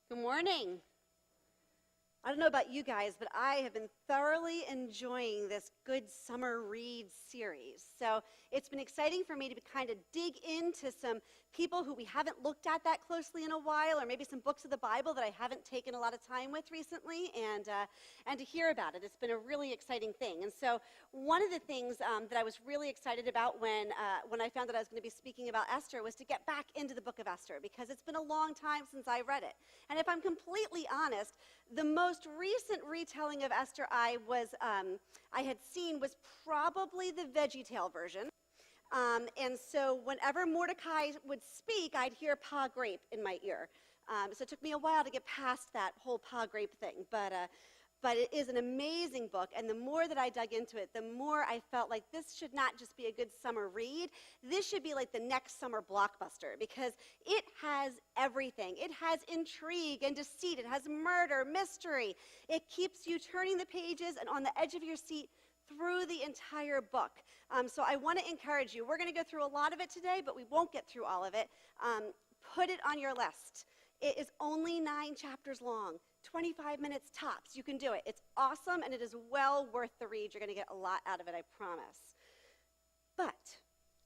Good morning. I don't know about you guys, but I have been thoroughly enjoying this Good Summer Read series. So it's been exciting for me to kind of dig into some people who we haven't looked at that closely in a while, or maybe some books of the Bible that I haven't taken a lot of time with recently, and to hear about it. It's been a really exciting thing. And so one of the things that I was really excited about when I found that I was going to be speaking about Esther was to get back into the book of Esther, because it's been a long time since I read it. And if I'm completely honest, the most recent retelling of Esther I had seen was probably the VeggieTale version. And so whenever Mordecai would speak, I'd hear pa grape in my ear. So it took me a while to get past that whole pa grape thing. But it is an amazing book, and the more that I dug into it, the more I felt like this should not just be a good summer read. This should be like the next summer blockbuster, because it has everything. It has intrigue and deceit. It has murder, mystery. It keeps you turning the pages and on the edge of your seat through the entire book. So I want to encourage you. We're going to go through a lot of it today, but we won't get through all of it. Put it on your list. It is only 9 chapters long, 25 minutes tops. You can do it. It's awesome, and it is well worth the read. You're going to get a lot out of it, I promise. But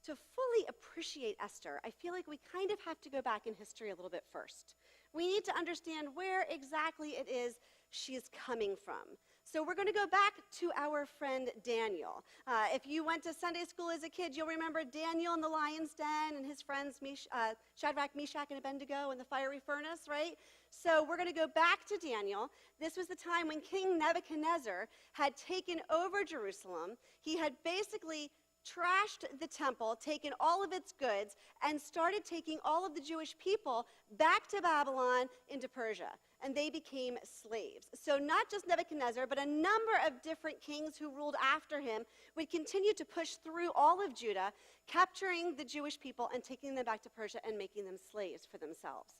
to fully appreciate Esther, I feel like we kind of have to go back in history a little bit first. We need to understand where exactly it is she is coming from. So we're going to go back to our friend Daniel. If you went to Sunday school as a kid, you'll remember Daniel in the lion's den and his friends Shadrach, Meshach, and Abednego in the fiery furnace, right? So we're going to go back to Daniel. This was the time when King Nebuchadnezzar had taken over Jerusalem. He had basically trashed the temple, taken all of its goods, and started taking all of the Jewish people back to Babylon into Persia. And they became slaves. So not just Nebuchadnezzar, but a number of different kings who ruled after him would continue to push through all of Judah, capturing the Jewish people and taking them back to Persia and making them slaves for themselves.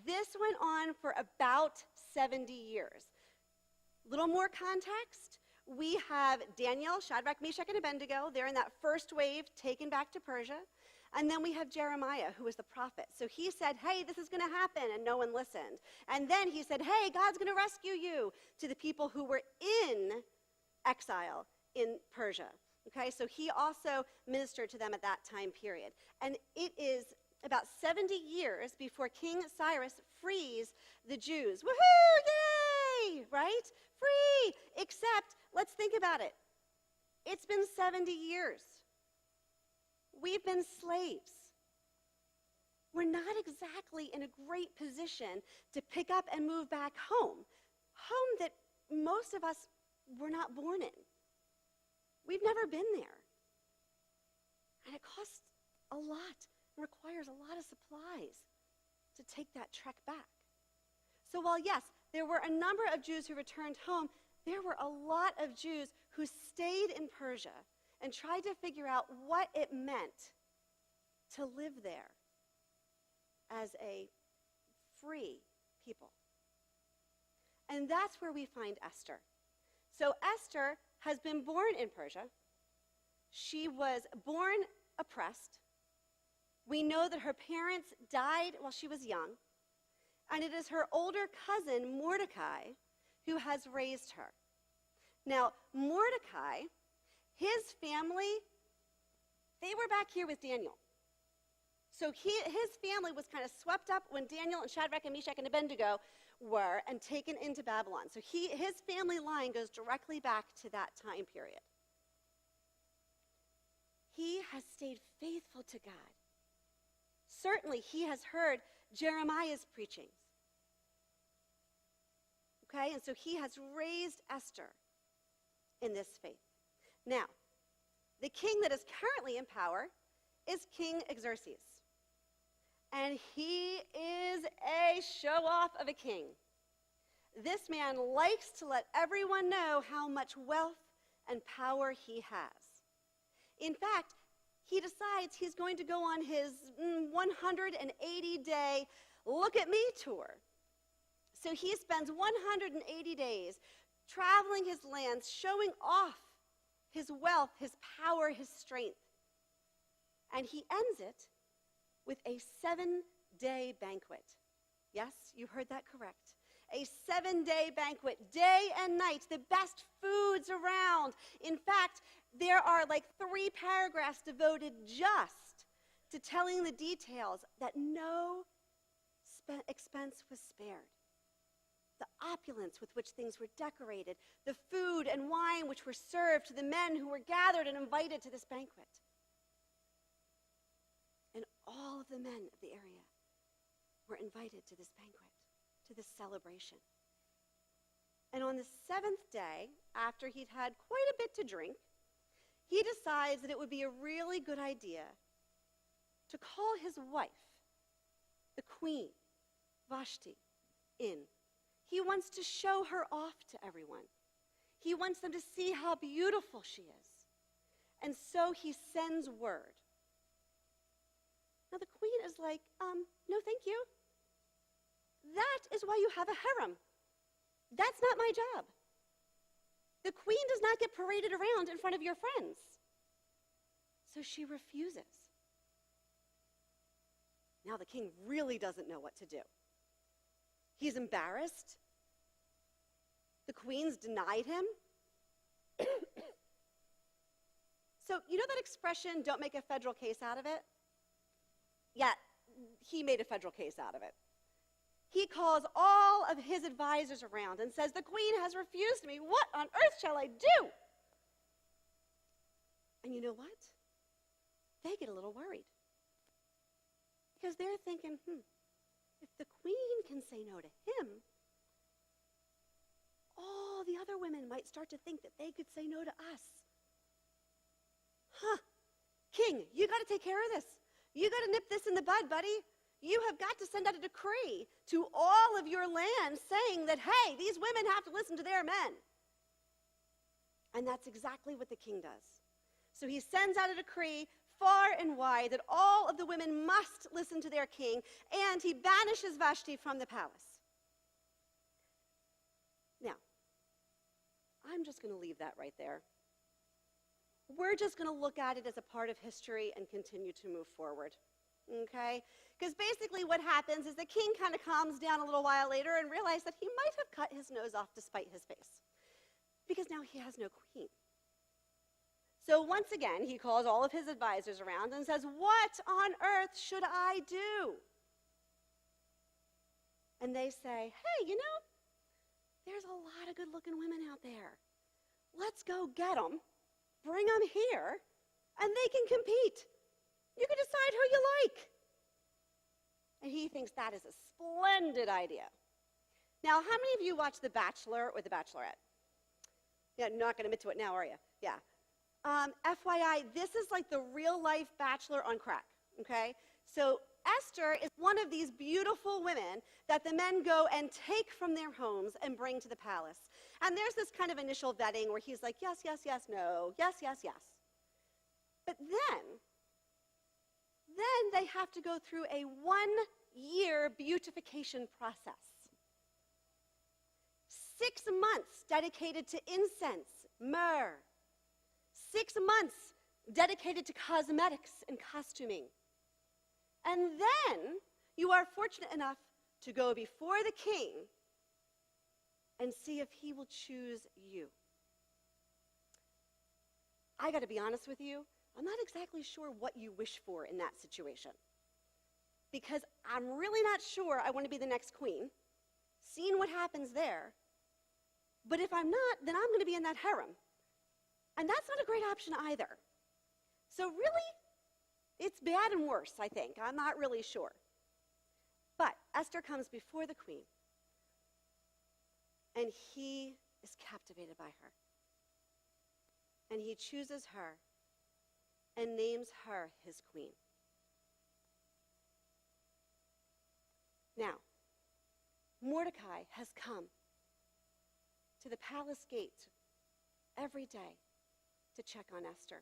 This went on for about 70 years. Little more context. We have Daniel, Shadrach, Meshach, and Abednego. They're in that first wave taken back to Persia. And then we have Jeremiah, who was the prophet. So he said, hey, this is going to happen, and no one listened. And then he said, hey, God's going to rescue you, to the people who were in exile in Persia. Okay, so he also ministered to them at that time period. And it is about 70 years before King Cyrus frees the Jews. Woohoo, yay, right? Free, except, let's think about it. It's been 70 years. We've been slaves. We're not exactly in a great position to pick up and move back home that most of us were not born in. We've never been there. And it costs a lot, requires a lot of supplies to take that trek back. So while, yes, there were a number of Jews who returned home, there were a lot of Jews who stayed in Persia and tried to figure out what it meant to live there as a free people. And that's where we find Esther. So Esther has been born in Persia. She was born oppressed. We know that her parents died while she was young. And it is her older cousin, Mordecai, who has raised her. Now, Mordecai, his family, they were back here with Daniel. So his family was kind of swept up when Daniel and Shadrach and Meshach and Abednego were and taken into Babylon. So his family line goes directly back to that time period. He has stayed faithful to God. Certainly, he has heard Jeremiah's preachings. Okay, and so he has raised Esther in this faith. Now, the king that is currently in power is King Xerxes. And he is a show-off of a king. This man likes to let everyone know how much wealth and power he has. In fact, he decides he's going to go on his 180-day look at me tour. So he spends 180 days traveling his lands, showing off his wealth, his power, his strength. And he ends it with a 7-day banquet. Yes, you heard that correct. A 7-day banquet, day and night, the best foods around. In fact, there are like 3 paragraphs devoted just to telling the details that no expense was spared. The opulence with which things were decorated, the food and wine which were served to the men who were gathered and invited to this banquet. And all of the men of the area were invited to this banquet, to this celebration. And on the 7th day, after he'd had quite a bit to drink, he decides that it would be a really good idea to call his wife, the queen, Vashti, in. He wants to show her off to everyone. He wants them to see how beautiful she is. And so he sends word. Now the queen is like, no thank you. That is why you have a harem. That's not my job. The queen does not get paraded around in front of your friends. So she refuses. Now the king really doesn't know what to do. He's embarrassed. The queen's denied him. So, you know that expression, don't make a federal case out of it? Yeah, he made a federal case out of it. He calls all of his advisors around and says, the queen has refused me. What on earth shall I do? And you know what? They get a little worried. Because they're thinking, if the queen can say no to him, all the other women might start to think that they could say no to us. King, you got to take care of this. You got to nip this in the bud, buddy. You have got to send out a decree to all of your land saying that, hey, these women have to listen to their men. And that's exactly what the king does. So he sends out a decree far and wide that all of the women must listen to their king, and he banishes Vashti from the palace. Now, I'm just going to leave that right there. We're just going to look at it as a part of history and continue to move forward, okay? Because basically what happens is the king kind of calms down a little while later and realizes that he might have cut his nose off to spite his face, because now he has no queen. So once again, he calls all of his advisors around and says, what on earth should I do? And they say, hey, you know, there's a lot of good-looking women out there. Let's go get them, bring them here, and they can compete. You can decide who you like. And he thinks that is a splendid idea. Now, how many of you watch The Bachelor or The Bachelorette? Yeah, not going to admit to it now, are you? Yeah. FYI, this is like the real-life Bachelor on crack, okay? So Esther is one of these beautiful women that the men go and take from their homes and bring to the palace. And there's this kind of initial vetting where he's like, yes, yes, yes, no, yes, yes, yes. But then they have to go through a 1-year beautification process. 6 months dedicated to incense, myrrh. 6 months dedicated to cosmetics and costuming. And then you are fortunate enough to go before the king and see if he will choose you. I got to be honest with you, I'm not exactly sure what you wish for in that situation. Because I'm really not sure I want to be the next queen, seeing what happens there. But if I'm not, then I'm going to be in that harem. And that's not a great option either. So really, it's bad and worse, I think. I'm not really sure. But Esther comes before the queen, and he is captivated by her. And he chooses her and names her his queen. Now, Mordecai has come to the palace gate every day to check on Esther.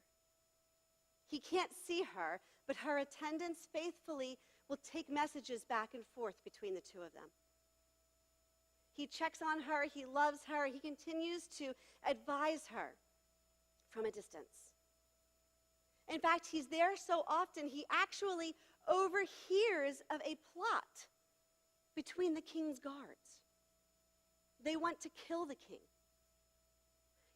He can't see her, but her attendants faithfully will take messages back and forth between the two of them. He checks on her, he loves her, he continues to advise her from a distance. In fact, he's there so often, he actually overhears of a plot between the king's guards. They want to kill the king.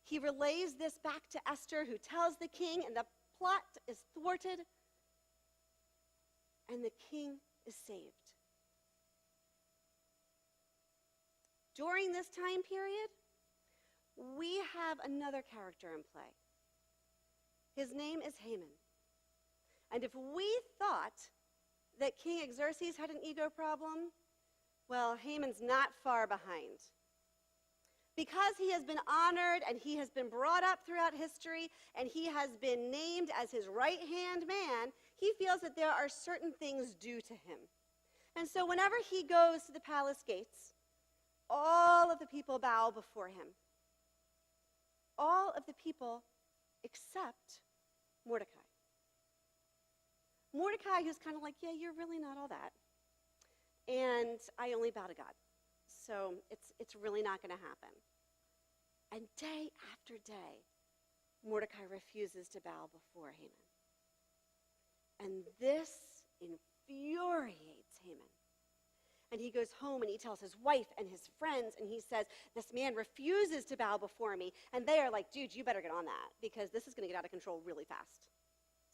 He relays this back to Esther, who tells the king, and the plot is thwarted, and the king is saved. During this time period, we have another character in play. His name is Haman. And if we thought that King Xerxes had an ego problem, well, Haman's not far behind. Because he has been honored and he has been brought up throughout history and he has been named as his right-hand man, he feels that there are certain things due to him. And so whenever he goes to the palace gates, all of the people bow before him. All of the people except Mordecai. Mordecai, who's kind of like, yeah, you're really not all that. And I only bow to God. So it's really not going to happen. And day after day, Mordecai refuses to bow before Haman. And this infuriates Haman. And he goes home and he tells his wife and his friends, and he says, this man refuses to bow before me. And they are like, dude, you better get on that, because this is going to get out of control really fast.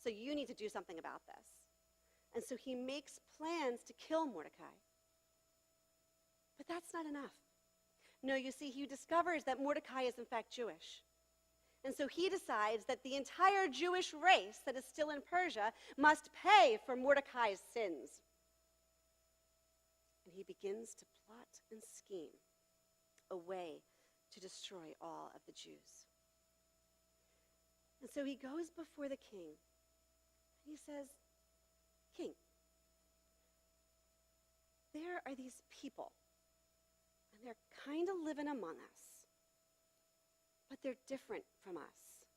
So you need to do something about this. And so he makes plans to kill Mordecai. But that's not enough. No, you see, he discovers that Mordecai is in fact Jewish. And so he decides that the entire Jewish race that is still in Persia must pay for Mordecai's sins. And he begins to plot and scheme a way to destroy all of the Jews. And so he goes before the king. He says, King, there are these people, and they're kind of living among us, but they're different from us.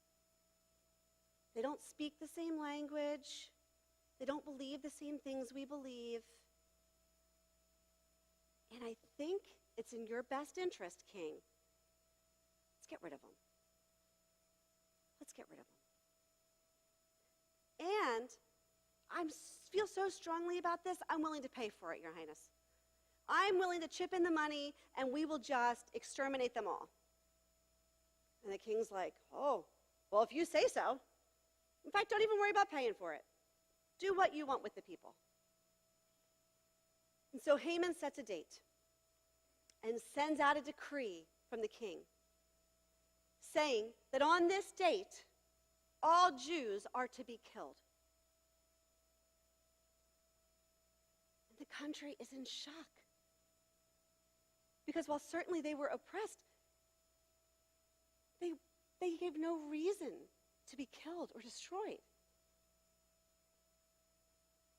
They don't speak the same language. They don't believe the same things we believe. And I think it's in your best interest, King. Let's get rid of them. Let's get rid of them. And I feel so strongly about this, I'm willing to pay for it, Your Highness. I'm willing to chip in the money, and we will just exterminate them all. And the king's like, oh, well, if you say so. In fact, don't even worry about paying for it. Do what you want with the people. And so Haman sets a date and sends out a decree from the king saying that on this date, all Jews are to be killed. And the country is in shock. Because while certainly they were oppressed, they gave no reason to be killed or destroyed.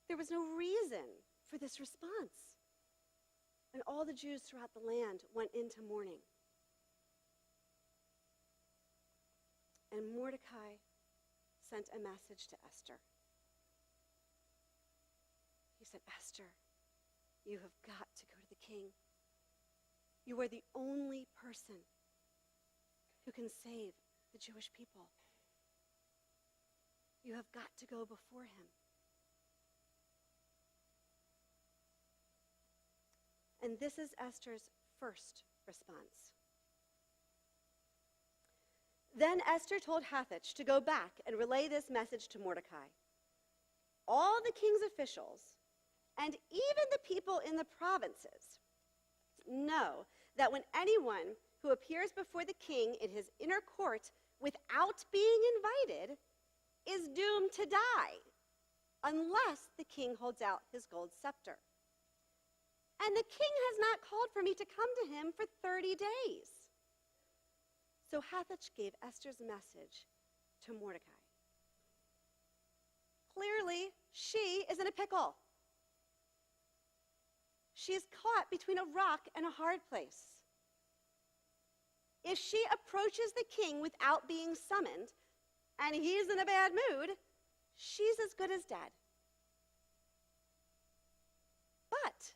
There was no reason for this response. And all the Jews throughout the land went into mourning. And Mordecai sent a message to Esther. He said, Esther, you have got to go to the king. You are the only person who can save the Jewish people. You have got to go before him. And this is Esther's first response. Then Esther told Hathach to go back and relay this message to Mordecai. All the king's officials, and even the people in the provinces, know that when anyone who appears before the king in his inner court without being invited is doomed to die, unless the king holds out his gold scepter. And the king has not called for me to come to him for 30 days. So Hathach gave Esther's message to Mordecai. Clearly, she is in a pickle. She is caught between a rock and a hard place. If she approaches the king without being summoned, and he's in a bad mood, she's as good as dead. But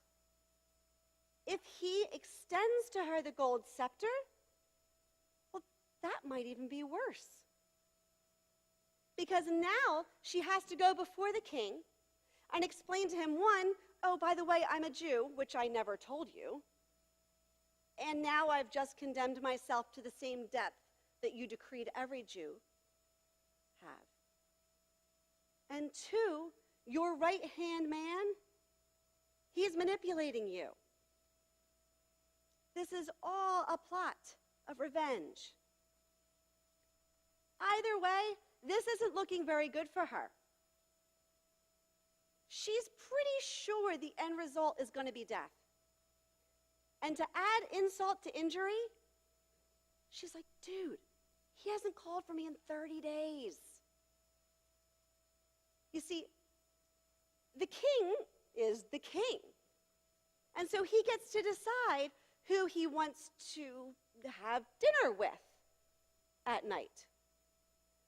if he extends to her the gold scepter, well, that might even be worse. Because now she has to go before the king and explain to him, one, oh, by the way, I'm a Jew, which I never told you. And now I've just condemned myself to the same death that you decreed every Jew have. And two, your right-hand man, he's manipulating you. This is all a plot of revenge. Either way, this isn't looking very good for her. She's pretty sure the end result is going to be death. And to add insult to injury, she's like, dude, he hasn't called for me in 30 days. You see, the king is the king. And so he gets to decide who he wants to have dinner with at night.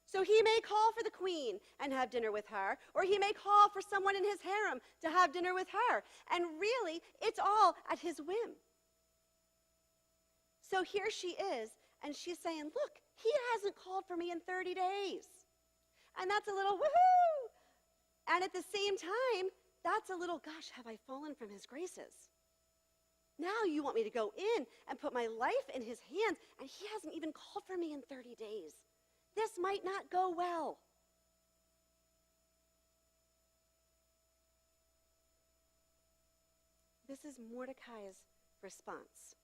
So he may call for the queen and have dinner with her, or he may call for someone in his harem to have dinner with her. And really, it's all at his whim. So here she is, and she's saying, look, he hasn't called for me in 30 days. And that's a little woohoo! And at the same time, that's a little, gosh, have I fallen from his graces? Now you want me to go in and put my life in his hands, and he hasn't even called for me in 30 days. This might not go well. This is Mordecai's response.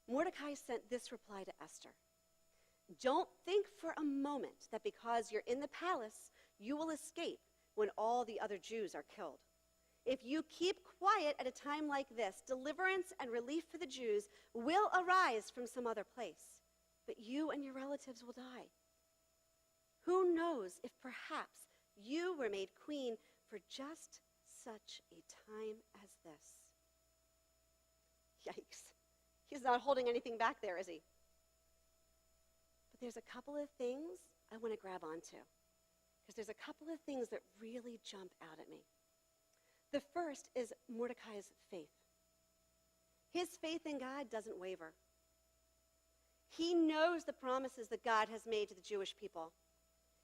Mordecai sent this reply to Esther. Don't think for a moment that because you're in the palace, you will escape when all the other Jews are killed. If you keep quiet at a time like this, deliverance and relief for the Jews will arise from some other place, but you and your relatives will die. Who knows if perhaps you were made queen for just such a time as this? Yikes. He's not holding anything back there, is he? But there's a couple of things I want to grab onto, because there's a couple of things that really jump out at me. The first is Mordecai's faith. His faith in God doesn't waver. He knows the promises that God has made to the Jewish people.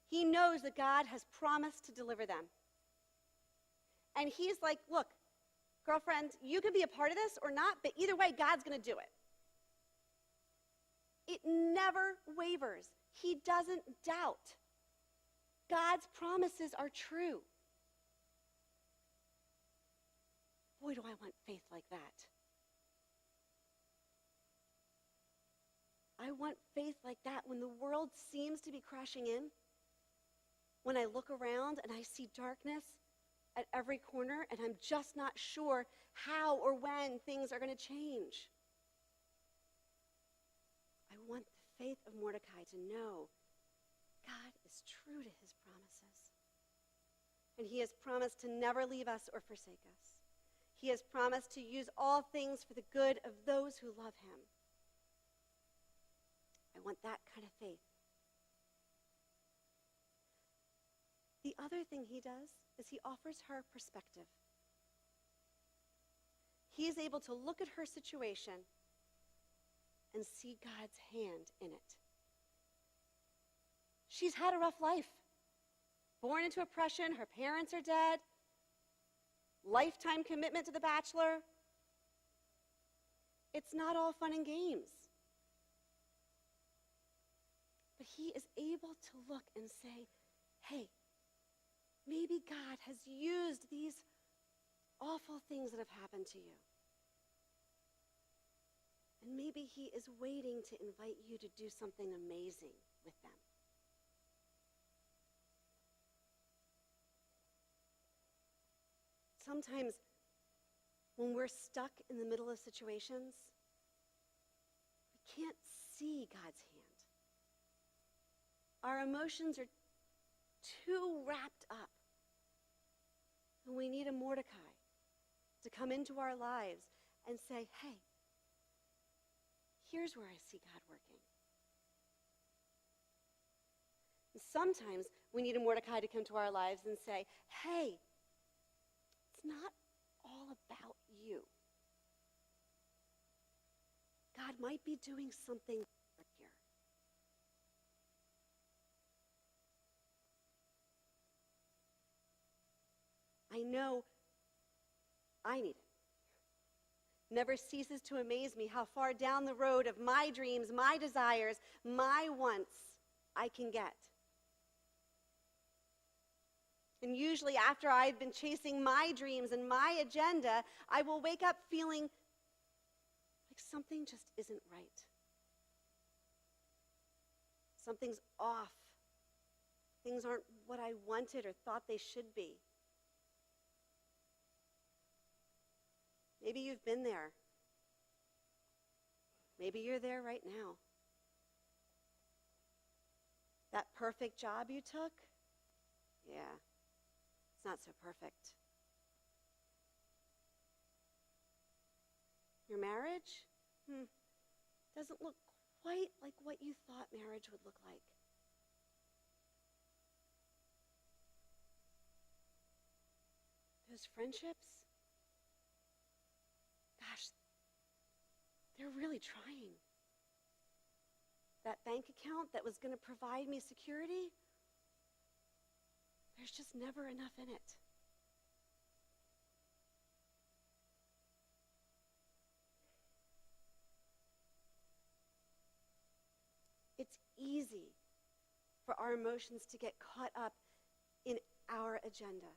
He knows that God has promised to deliver them. And he's like, look, girlfriend, you can be a part of this or not, but either way, God's going to do it. It never wavers. He doesn't doubt. God's promises are true. Boy, do I want faith like that. I want faith like that when the world seems to be crashing in, when I look around and I see darkness at every corner and I'm just not sure how or when things are going to change. I want the faith of Mordecai to know God is true to his promises. And he has promised to never leave us or forsake us. He has promised to use all things for the good of those who love him. I want that kind of faith. The other thing he does is he offers her perspective. He is able to look at her situation and see God's hand in it. She's had a rough life. Born into oppression, her parents are dead, lifetime commitment to the bachelor. It's not all fun and games. But he is able to look and say, hey, maybe God has used these awful things that have happened to you. And maybe he is waiting to invite you to do something amazing with them. Sometimes when we're stuck in the middle of situations, we can't see God's hand. Our emotions are too wrapped up. And we need a Mordecai to come into our lives and say, hey, here's where I see God working. And sometimes we need a Mordecai to come to our lives and say, hey, it's not all about you. God might be doing something here. I know I need it. Never ceases to amaze me how far down the road of my dreams, my desires, my wants I can get. And usually after I've been chasing my dreams and my agenda, I will wake up feeling like something just isn't right. Something's off. Things aren't what I wanted or thought they should be. Maybe you've been there. Maybe you're there right now. That perfect job you took? Yeah, it's not so perfect. Your marriage? Doesn't look quite like what you thought marriage would look like. Those friendships? Gosh, they're really trying. That bank account that was going to provide me security, there's just never enough in it. It's easy for our emotions to get caught up in our agenda,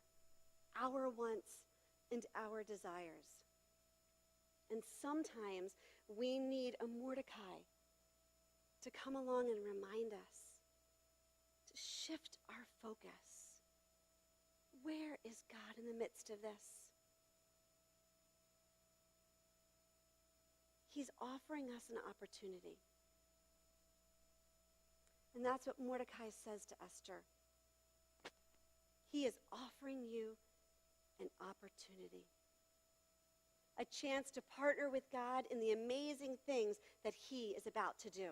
our wants, and our desires. And sometimes we need a Mordecai to come along and remind us, to shift our focus. Where is God in the midst of this? He's offering us an opportunity. And that's what Mordecai says to Esther. He is offering you an opportunity. A chance to partner with God in the amazing things that he is about to do.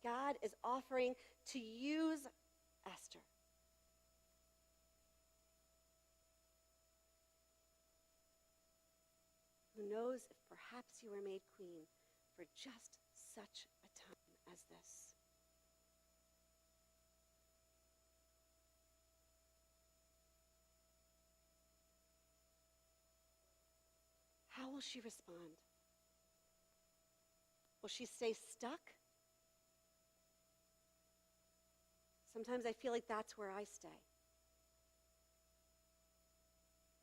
God is offering to use Esther. Who knows if perhaps you were made queen for just such a time as this. How will she respond? Will she stay stuck? Sometimes I feel like that's where I stay.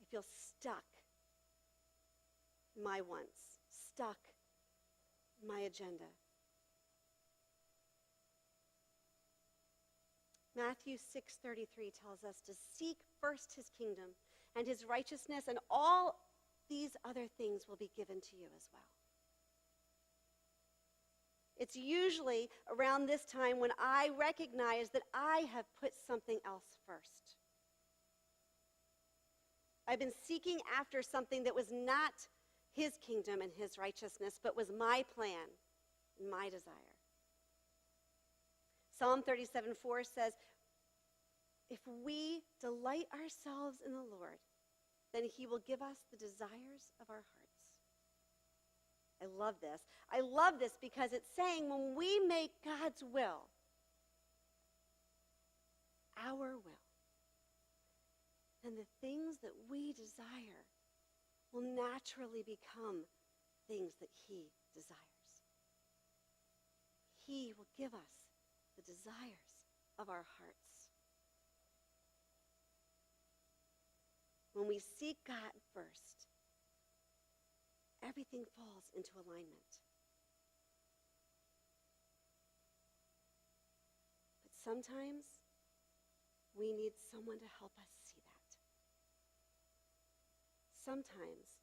I feel stuck in my wants, stuck in my agenda. Matthew 6:33 tells us to seek first his kingdom and his righteousness, and all these other things will be given to you as well. It's usually around this time when I recognize that I have put something else first. I've been seeking after something that was not his kingdom and his righteousness, but was my plan and my desire. Psalm 37:4 says, if we delight ourselves in the Lord, then he will give us the desires of our hearts. I love this. I love this because it's saying when we make God's will our will, then the things that we desire will naturally become things that he desires. He will give us the desires of our hearts. When we seek God first, everything falls into alignment. But sometimes we need someone to help us see that. Sometimes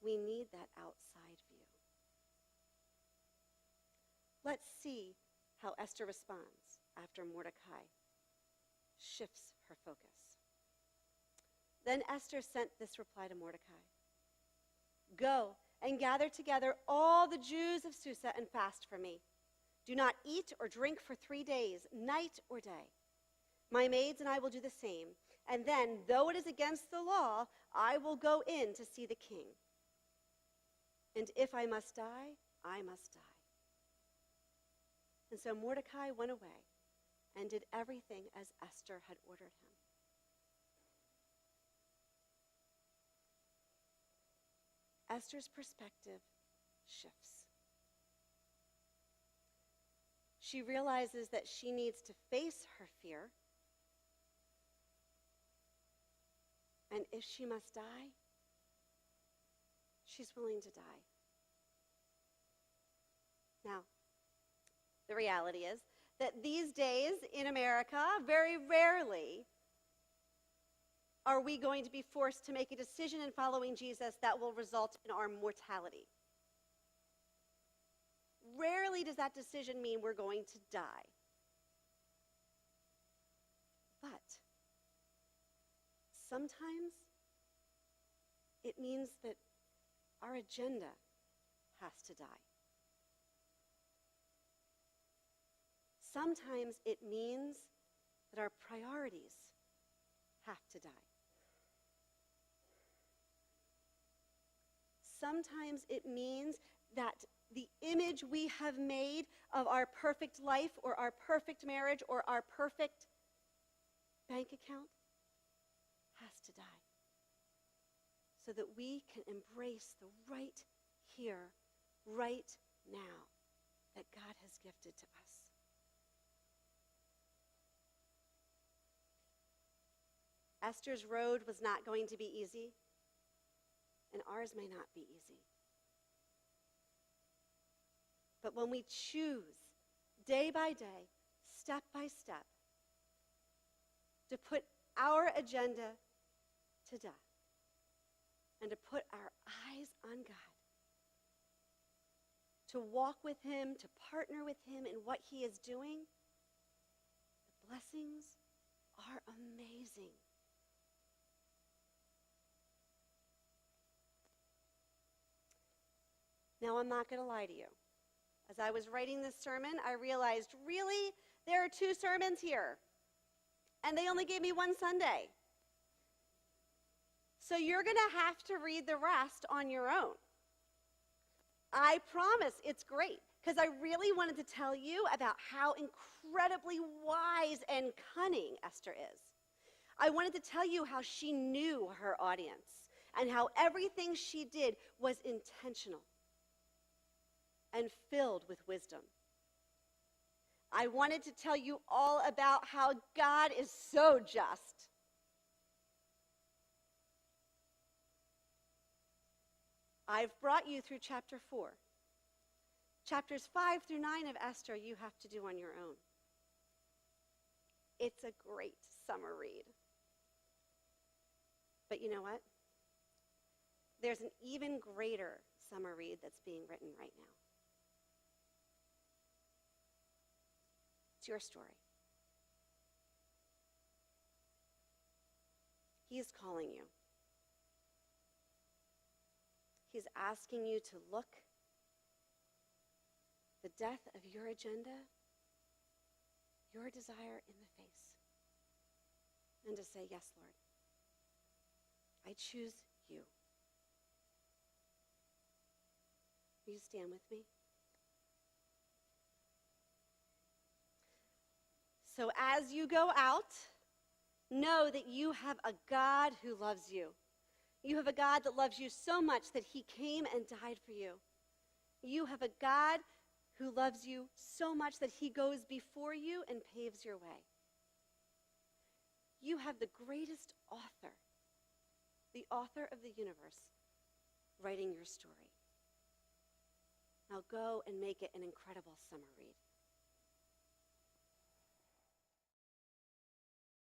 we need that outside view. Let's see how Esther responds after Mordecai shifts her focus. Then Esther sent this reply to Mordecai. Go and gather together all the Jews of Susa and fast for me. Do not eat or drink for 3 days, night or day. My maids and I will do the same. And then, though it is against the law, I will go in to see the king. And if I must die, I must die. And so Mordecai went away and did everything as Esther had ordered him. Esther's perspective shifts. She realizes that she needs to face her fear, and if she must die, she's willing to die. Now, the reality is that these days in America, very rarely are we going to be forced to make a decision in following Jesus that will result in our mortality. Rarely does that decision mean we're going to die. But sometimes it means that our agenda has to die. Sometimes it means that our priorities have to die. Sometimes it means that the image we have made of our perfect life or our perfect marriage or our perfect bank account has to die so that we can embrace the right here, right now that God has gifted to us. Esther's road was not going to be easy, and ours may not be easy. But when we choose, day by day, step by step, to put our agenda to death and to put our eyes on God, to walk with Him, to partner with Him in what He is doing, the blessings are amazing. Now, I'm not going to lie to you. As I was writing this sermon, I realized, really, there are 2 sermons here, and they only gave me 1 Sunday. So you're going to have to read the rest on your own. I promise it's great, because I really wanted to tell you about how incredibly wise and cunning Esther is. I wanted to tell you how she knew her audience, and how everything she did was intentional and filled with wisdom. I wanted to tell you all about how God is so just. I've brought you through chapter 4. Chapters 5 through 9 of Esther you have to do on your own. It's a great summer read. But you know what? There's an even greater summer read that's being written right now. It's your story. He is calling you. He's asking you to look the death of your agenda, your desire in the face, and to say, yes, Lord, I choose you. Will you stand with me? So as you go out, know that you have a God who loves you. You have a God that loves you so much that He came and died for you. You have a God who loves you so much that He goes before you and paves your way. You have the greatest author, the author of the universe, writing your story. Now go and make it an incredible summer read.